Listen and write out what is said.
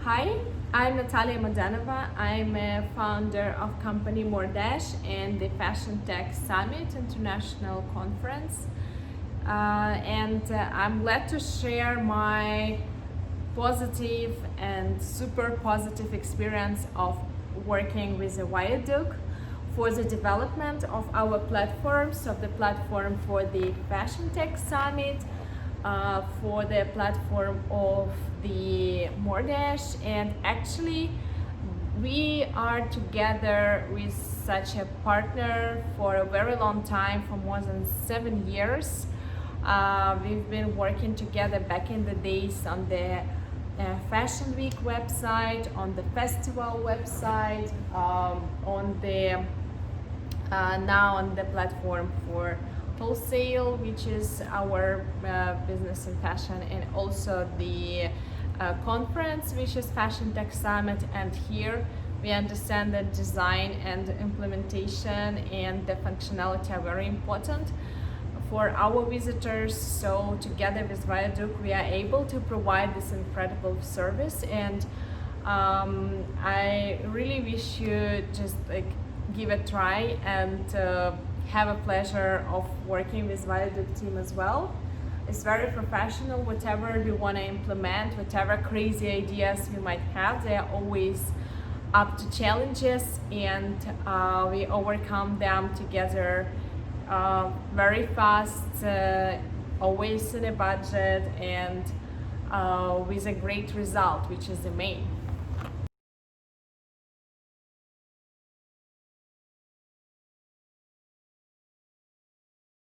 Hi, I'm Natalia Modenova. I'm a founder of company Mordash and the Fashion Tech Summit International Conference. I'm glad to share my positive and super positive experience of working with a Viaduct for the development of our platforms, of the platform for the Fashion Tech Summit, for the platform of the Mordash, and actually we are together with such a partner for a very long time, for more than 7 years. We've been working together back in the days on the Fashion Week website, on the festival website, on the now on the platform for wholesale, which is our business in fashion, and also the conference, which is Fashion Tech Summit. And here we understand that design and implementation and the functionality are very important for our visitors. So together with Viaduct, we are able to provide this incredible service, and I really wish you just give a try and have a pleasure of working with Viaduct team as well. It's very professional. Whatever you want to implement, whatever crazy ideas you might have, they are always up to challenges, and we overcome them together very fast, always in a budget, and with a great result, which is the main.